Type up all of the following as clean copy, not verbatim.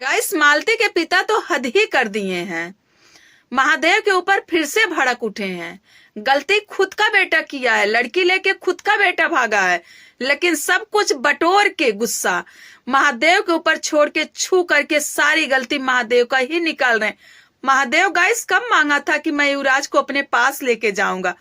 Guys, मालती के पिता तो हद ही कर दिए हैं। महादेव के ऊपर फिर से भड़क उठे हैं। गलती खुद का बेटा किया है, लड़की लेके खुद का बेटा भागा है, लेकिन सब कुछ बटोर के गुस्सा महादेव के ऊपर छोड़ के छू करके सारी गलती महादेव का ही निकाल रहे हैं। महादेव गाइस कब मांगा था कि मैं युवराज को अपने पास लेके जाऊंगा।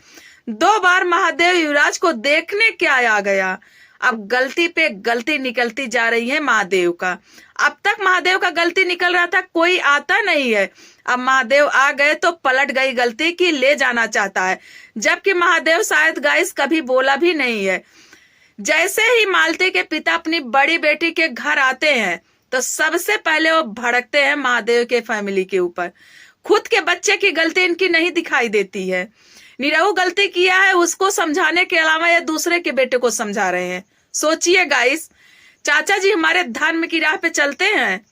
2 बार महादेव युवराज को देखने क्या आ गया। अब गलती पे गलती निकलती जा रही है महादेव का। अब तक महादेव का गलती निकल रहा था, कोई आता नहीं है। अब महादेव आ गए तो पलट गई गलती की, ले जाना चाहता है, जबकि महादेव शायद गाइस कभी बोला भी नहीं है। जैसे ही मालती के पिता अपनी बड़ी बेटी के घर आते हैं तो सबसे पहले वो भड़कते हैं महादेव के फैमिली के ऊपर। खुद के बच्चे की गलती इनकी नहीं दिखाई देती है। निरहु गलती किया है, उसको समझाने के अलावा ये दूसरे के बेटे को समझा रहे हैं। सोचिए गाइस, चाचा जी हमारे धर्म की राह पे चलते हैं,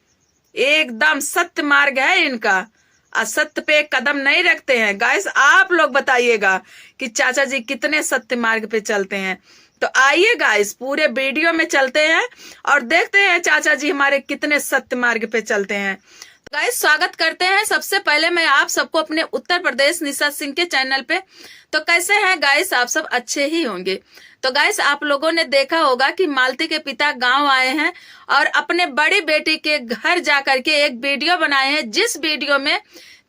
एकदम सत्य मार्ग है इनका, असत्य पे कदम नहीं रखते हैं। गाइस आप लोग बताइएगा कि चाचा जी कितने सत्य मार्ग पे चलते हैं। तो आइए गाइस पूरे वीडियो में चलते हैं और देखते हैं चाचा जी हमारे कितने सत्य मार्ग पे चलते हैं। गाइस स्वागत करते हैं सबसे पहले मैं आप सबको अपने उत्तर प्रदेश निशा सिंह के चैनल पे। तो कैसे हैं गाइस, आप सब अच्छे ही होंगे। तो गाइस आप लोगों ने देखा होगा कि मालती के पिता गांव आए हैं और अपने बड़ी बेटी के घर जाकर के एक वीडियो बनाए हैं, जिस वीडियो में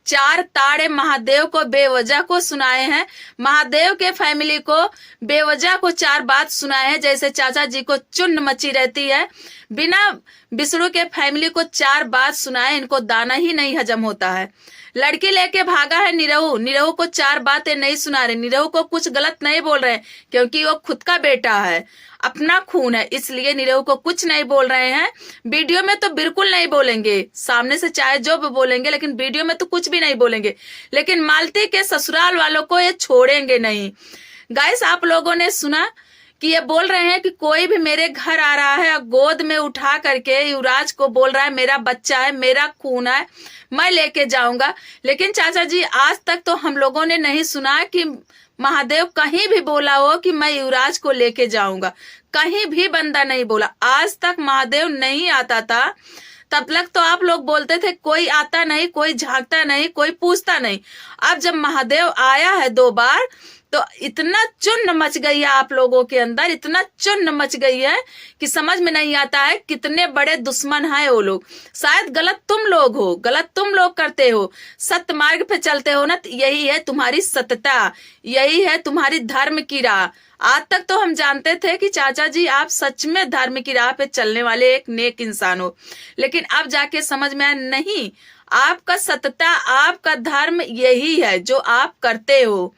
4 ताड़े महादेव को बेवजह को सुनाए हैं। महादेव के फैमिली को बेवजह को 4 बात सुनाए हैं, जैसे चाचा जी को चुन्न मची रहती है। बिना विष्णु के फैमिली को 4 बात सुनाए, इनको दाना ही नहीं हजम होता है। लड़की लेके भागा है निरहु, निरहु को 4 बातें नहीं सुना रहे, निरहु को कुछ गलत नहीं बोल रहे हैं, क्योंकि वो खुद का बेटा है, अपना खून है, इसलिए निरहु को कुछ नहीं बोल रहे हैं। वीडियो में तो बिल्कुल नहीं बोलेंगे, सामने से चाहे जो भी बोलेंगे, लेकिन वीडियो में तो कुछ भी नहीं बोलेंगे। लेकिन मालती के ससुराल वालों को ये छोड़ेंगे नहीं। गाइस आप लोगों ने सुना कि ये बोल रहे हैं कि कोई भी मेरे घर आ रहा है, गोद में उठा करके युवराज को बोल रहा है मेरा बच्चा है, मेरा खून है, मैं लेके जाऊंगा। लेकिन चाचा जी आज तक तो हम लोगों ने नहीं सुना कि महादेव कहीं भी बोला हो कि मैं युवराज को लेके जाऊंगा। कहीं भी बंदा नहीं बोला, आज तक महादेव नहीं आता था। तब तक तो आप लोग बोलते थे कोई आता नहीं, कोई झांकता नहीं, कोई पूछता नहीं। अब जब महादेव आया है 2 बार तो इतना चुन्न मच गई है आप लोगों के अंदर, इतना चुन्न मच गई है कि समझ में नहीं आता है कितने बड़े दुश्मन हैं वो लोग। शायद गलत तुम लोग हो, गलत तुम लोग करते हो, सत्य मार्ग पे चलते हो ना, यही है तुम्हारी सत्यता, यही है तुम्हारी धर्म की राह। आज तक तो हम जानते थे कि चाचा जी आप सच में धर्म की राह पे चलने वाले एक नेक इंसान हो, लेकिन अब जाके समझ में आया नहीं, आपका सत्यता, आपका धर्म यही है जो आप करते हो।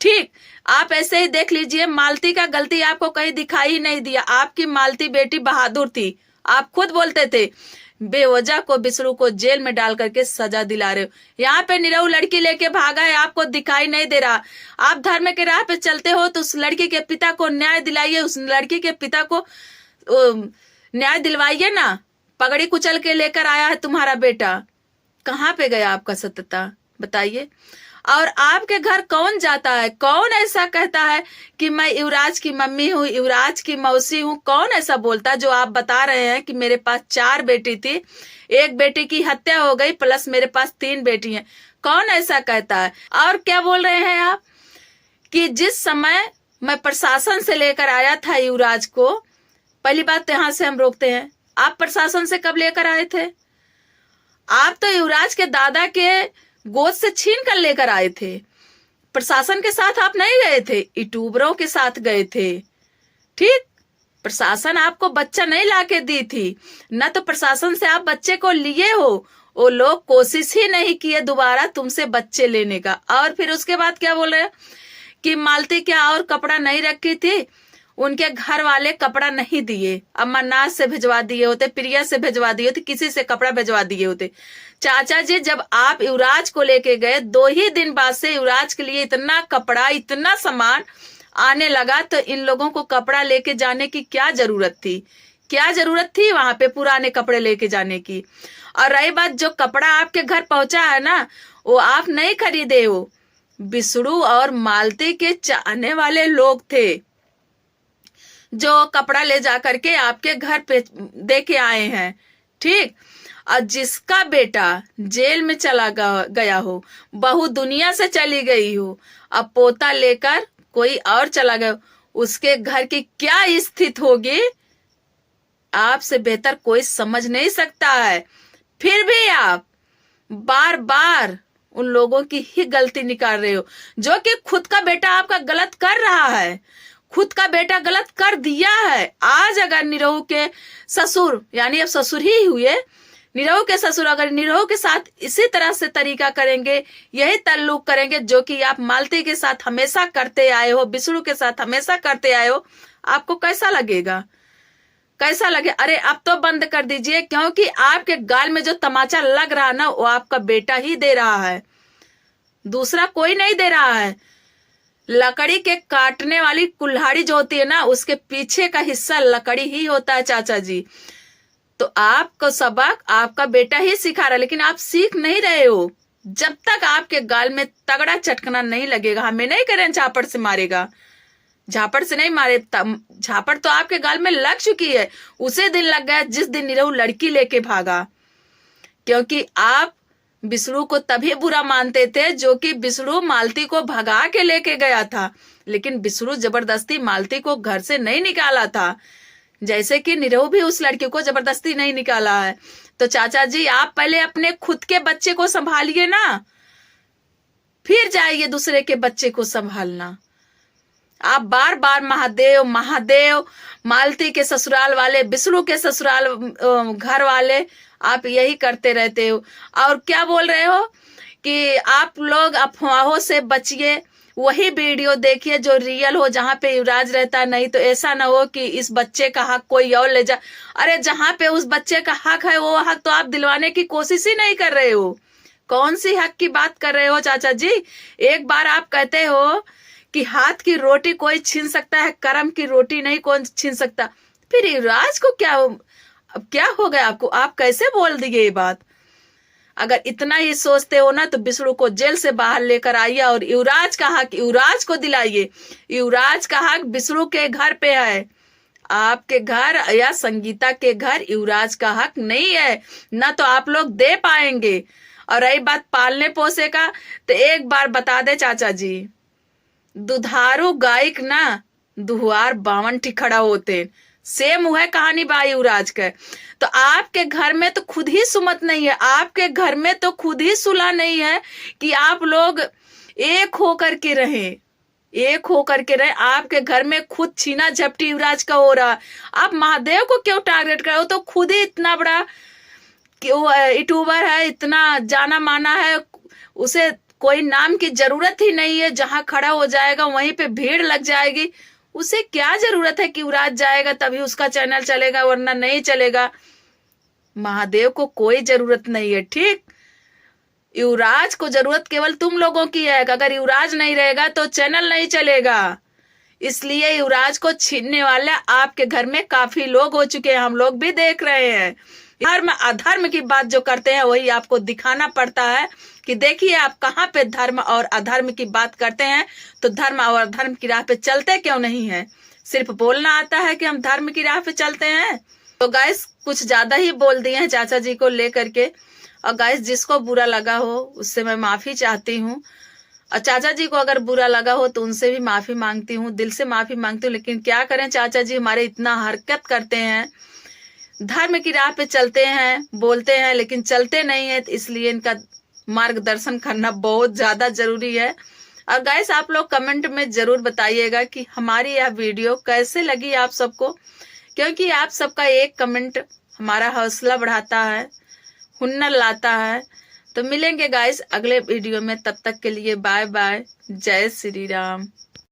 ठीक, आप ऐसे ही देख लीजिए, मालती का गलती आपको कहीं दिखाई ही नहीं दिया। आपकी मालती बेटी बहादुर थी, आप खुद बोलते थे बेवजह को विष्णु को जेल में डाल करके सजा दिला रहे हो। यहाँ पे निरहु लड़की लेके भागा है, आपको दिखाई नहीं दे रहा। आप धर्म के राह पे चलते हो तो उस लड़की के पिता को न्याय दिलाइए, उस लड़की के पिता को न्याय दिलवाइए ना। पगड़ी कुचल के लेकर आया है तुम्हारा बेटा, कहाँ पे गया आपका सत्यता बताइए। और आपके घर कौन जाता है, कौन ऐसा कहता है कि मैं युवराज की मम्मी हूँ, युवराज की मौसी हूँ? कौन ऐसा बोलता है? जो आप बता रहे हैं कि मेरे पास 4 बेटी थी, एक बेटी की हत्या हो गई, प्लस मेरे पास 3 बेटी हैं, कौन ऐसा कहता है? और क्या बोल रहे हैं आप कि जिस समय मैं प्रशासन से लेकर आया था युवराज को, पहली बात तो यहाँ से हम रोकते हैं, आप प्रशासन से कब लेकर आए थे? आप तो युवराज के दादा के गोद से छीन कर लेकर आए थे। प्रशासन के साथ आप नहीं गए थे, यूट्यूबरों के साथ गए थे। ठीक, प्रशासन आपको बच्चा नहीं लाके दी थी, न तो प्रशासन से आप बच्चे को लिए हो। वो लोग कोशिश ही नहीं किए दोबारा तुमसे बच्चे लेने का। और फिर उसके बाद क्या बोल रहे हैं कि मालती क्या और कपड़ा नहीं रखी थी, उनके घर वाले कपड़ा नहीं दिए, अमरनाथ से भिजवा दिए होते, प्रिया से भिजवा दिए होते, किसी से कपड़ा भिजवा दिए होते। चाचा जी जब आप युवराज को लेके गए, 2 ही दिन बाद से युवराज के लिए इतना कपड़ा, इतना सामान आने लगा, तो इन लोगों को कपड़ा लेके जाने की क्या जरूरत थी? क्या जरूरत थी वहां पे पुराने कपड़े लेके जाने की? और रही बात जो कपड़ा आपके घर पहुंचा है ना, वो आप नहीं खरीदे हो, विष्णु और मालती के चाहने वाले लोग थे जो कपड़ा ले जा करके आपके घर पे दे के आए हैं। ठीक, और जिसका बेटा जेल में चला गया हो, बहू दुनिया से चली गई हो, अब पोता लेकर कोई और चला गया, उसके घर की क्या स्थिति होगी आपसे बेहतर कोई समझ नहीं सकता है। फिर भी आप बार बार उन लोगों की ही गलती निकाल रहे हो, जो कि खुद का बेटा आपका गलत कर रहा है, खुद का बेटा गलत कर दिया है। आज अगर निरहु के ससुर, यानी अब ससुर ही हुए, निरहु के ससुर अगर निरहु के साथ इसी तरह से तरीका करेंगे, यही तल्लुक करेंगे जो कि आप मालती के साथ हमेशा करते आए हो, बिसरू के साथ हमेशा करते आए हो, आपको कैसा लगेगा? कैसा लगे? अरे अब तो बंद कर दीजिए, क्योंकि आपके गाल में जो तमाचा लग रहा ना, वो आपका बेटा ही दे रहा है, दूसरा कोई नहीं दे रहा है। लकड़ी के काटने वाली कुल्हाड़ी जो होती है ना, उसके पीछे का हिस्सा लकड़ी ही होता है चाचा जी। तो आपको सबक आपका बेटा ही सिखा रहा है, लेकिन आप सीख नहीं रहे हो। जब तक आपके गाल में तगड़ा चटकना नहीं लगेगा, हमें नहीं करें झापड़ से मारेगा, झापड़ से नहीं मारे, झापड़ तो आपके गाल में लग चुकी है, उसे दिन लग गया जिस दिन निरहु लड़की लेके भागा। क्योंकि आप बिसरू को तभी बुरा मानते थे जो कि बिसरू मालती को भगा के लेके गया था, लेकिन बिसरू जबरदस्ती मालती को घर से नहीं निकाला था, जैसे कि निरहु भी उस लड़की को जबरदस्ती नहीं निकाला है। तो चाचा जी, आप पहले अपने खुद के बच्चे को संभालिए ना, फिर जाइए दूसरे के बच्चे को संभालना। आप बार बार महादेव महादेव, मालती के ससुराल वाले, बिसरू के ससुराल घर वाले, आप यही करते रहते हो। और क्या बोल रहे हो कि आप लोग अफवाहों से बचिए, वही वीडियो देखिए जो रियल हो, जहां पे युवराज रहता। नहीं तो ऐसा ना हो कि इस बच्चे का हक कोई और ले जा। अरे जहां पे उस बच्चे का हक है, वो हक तो आप दिलवाने की कोशिश ही नहीं कर रहे हो। कौन सी हक की बात कर रहे हो चाचा जी? एक बार आप कहते हो कि हाथ की रोटी कोई छीन सकता है, कर्म की रोटी नहीं कौन छीन सकता। फिर युवराज को क्या, अब क्या हो गया आपको? आप कैसे बोल दिए ये बात? अगर इतना ही सोचते हो ना, तो बिसरू को जेल से बाहर लेकर आइए और युवराज का हक युवराज को दिलाइए। युवराज का हक बिसरू के घर पे है, आपके घर या संगीता के घर युवराज का हक नहीं है, ना तो आप लोग दे पाएंगे। और रही बात पालने पोसे का, तो एक बार बता दे चाचा जी, दुधारू गायक ना दुहार 52 ठिखड़ा होते, सेम हुआ है कहानी भाई युवराज के। तो आपके घर में तो खुद ही सुमत नहीं है, आपके घर में तो खुद ही सुलह नहीं है कि आप लोग एक होकर के रहें, एक होकर के रहे। आपके घर में खुद छीना झपटी युवराज का हो रहा। आप महादेव को क्यों टारगेट कर रहे हो? तो खुद ही इतना बड़ा यूट्यूबर है, इतना जाना माना है, उसे कोई नाम की जरूरत ही नहीं है। जहां खड़ा हो जाएगा वहीं पे भीड़ लग जाएगी। उसे क्या जरूरत है कि युवराज जाएगा तभी उसका चैनल चलेगा, वरना नहीं चलेगा। महादेव को कोई जरूरत नहीं है, ठीक? युवराज को जरूरत केवल तुम लोगों की है। अगर युवराज नहीं रहेगा तो चैनल नहीं चलेगा। इसलिए युवराज को छीनने वाले आपके घर में काफी लोग हो चुके हैं, हम लोग भी देख रहे हैं। धर्म अधर्म की बात जो करते हैं वही आपको दिखाना पड़ता है कि देखिए आप कहाँ पे धर्म और अधर्म की बात करते हैं, तो धर्म और अधर्म की राह पे चलते क्यों नहीं है? सिर्फ बोलना आता है कि हम धर्म की राह पे चलते हैं। तो गाइस, कुछ ज्यादा ही बोल दिए हैं चाचा जी को लेकर के। और गाइस, जिसको बुरा लगा हो उससे मैं माफी चाहती हूँ, और चाचा जी को अगर बुरा लगा हो तो उनसे भी माफी मांगती हूँ, दिल से माफी मांगती हूँ। लेकिन क्या करें, चाचा जी हमारे इतना हरकत करते हैं, धर्म की राह पे चलते हैं, बोलते हैं, लेकिन चलते नहीं है। तो इसलिए इनका मार्गदर्शन करना बहुत ज्यादा जरूरी है। और गाइस, आप लोग कमेंट में जरूर बताइएगा कि हमारी यह वीडियो कैसे लगी आप सबको, क्योंकि आप सबका एक कमेंट हमारा हौसला बढ़ाता है, हुन्नर लाता है। तो मिलेंगे गाइस अगले वीडियो में, तब तक के लिए बाय बाय, जय श्री राम।